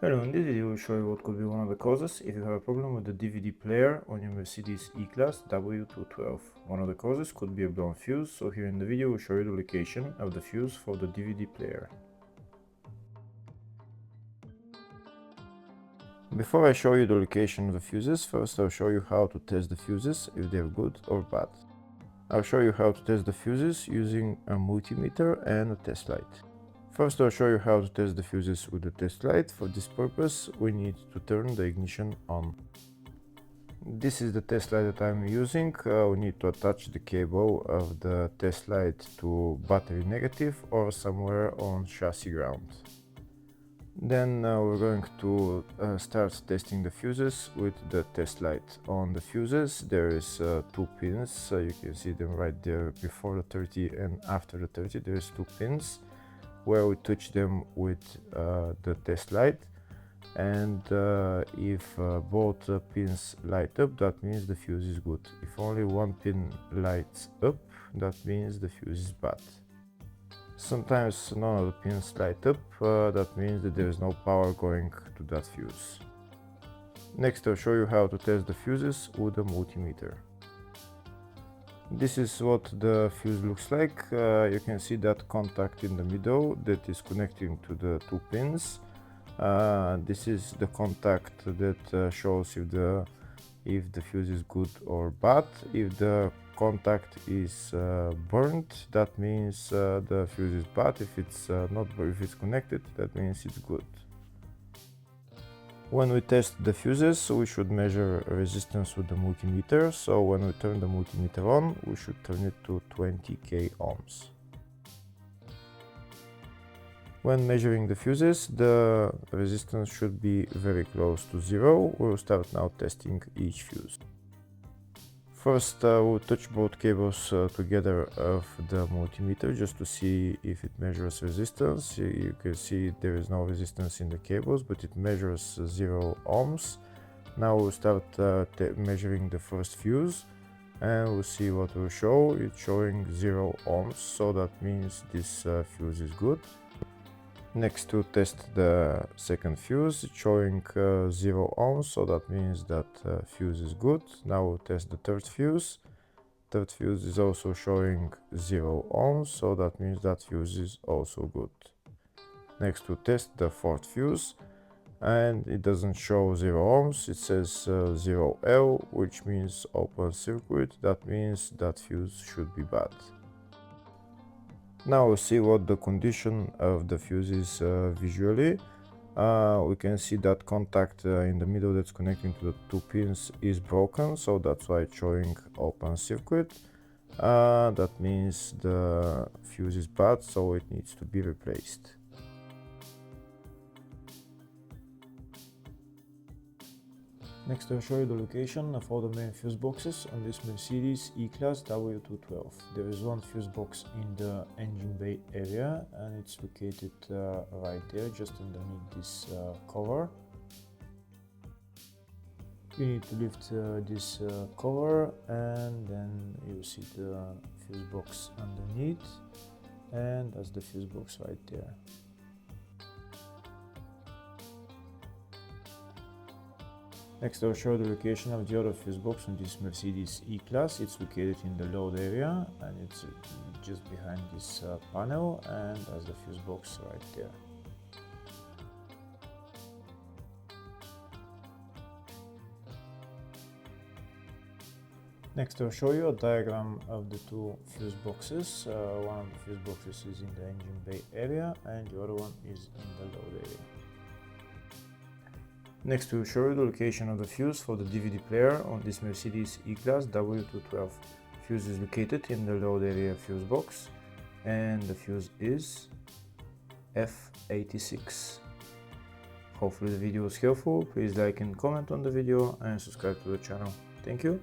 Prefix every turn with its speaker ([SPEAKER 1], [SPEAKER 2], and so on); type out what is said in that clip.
[SPEAKER 1] Hello, in this video I will show you what could be one of the causes if you have a problem with the DVD player on your Mercedes E-Class W212. One of the causes could be a blown fuse, so here in the video we'll show you the location of the fuse for the DVD player. Before I show you the location of the fuses, first I'll show you how to test the fuses, if they're good or bad. I'll show you how to test the fuses using a multimeter and a test light. First I'll show you how to test the fuses with the test light. For this purpose we need to turn the ignition on. This is the test light that I'm using. We need to attach the cable of the test light to battery negative or somewhere on chassis ground. Then we're going to start testing the fuses with the test light. On the fuses there is two pins, you can see them right there before the 30 and after the 30. There's two pins where we touch them with the test light, and if both pins light up, that means the fuse is good. If only one pin lights up, that means the fuse is bad. Sometimes none of the pins light up, that means that there is no power going to that fuse. Next I'll show you how to test the fuses with a multimeter. This is what the fuse looks like. You can see that contact in the middle that is connecting to the two pins. This is the contact that shows if the fuse is good or bad. If the contact is burnt, that means the fuse is bad. If it's if it's connected, that means it's good. When we test the fuses, we should measure resistance with the multimeter. So when we turn the multimeter on, we should turn it to 20k ohms. When measuring the fuses, the resistance should be very close to zero. We'll start now testing each fuse. First we'll touch both cables together of the multimeter just to see if it measures resistance. You can see there is no resistance in the cables, but it measures 0 ohms. Now we'll start measuring the first fuse, and we'll see what will show. It's showing 0 ohms, so that means this fuse is good. Next to test the second fuse, it's showing 0 ohms, so that means that fuse is good. Now we'll test the third fuse. Third fuse is also showing 0 ohms, so that means that fuse is also good. Next we'll test the fourth fuse, and it doesn't show 0 ohms, it says 0L, which means open circuit. That means that fuse should be bad. Now we'll see what the condition of the fuse is visually. We can see that contact in the middle that's connecting to the two pins is broken, so that's why it's showing open circuit. That means the fuse is bad, so it needs to be replaced. Next I'll show you the location of all the main fuse boxes on this Mercedes E-Class W212. There is one fuse box in the engine bay area, and it's located right there, just underneath this cover. You need to lift this cover, and then you see the fuse box underneath, and that's the fuse box right there. Next I'll show the location of the other fuse box on this Mercedes E-Class. It's located in the load area, and it's just behind this panel, and that's the fuse box right there. Next I'll show you a diagram of the two fuse boxes. One of the fuse boxes is in the engine bay area, and the other one is in the load area. Next we'll show you the location of the fuse for the DVD player on this Mercedes E-Class W212. Fuse is located in the load area fuse box, and the fuse is F86. Hopefully the video was helpful. Please like and comment on the video and subscribe to the channel. Thank you.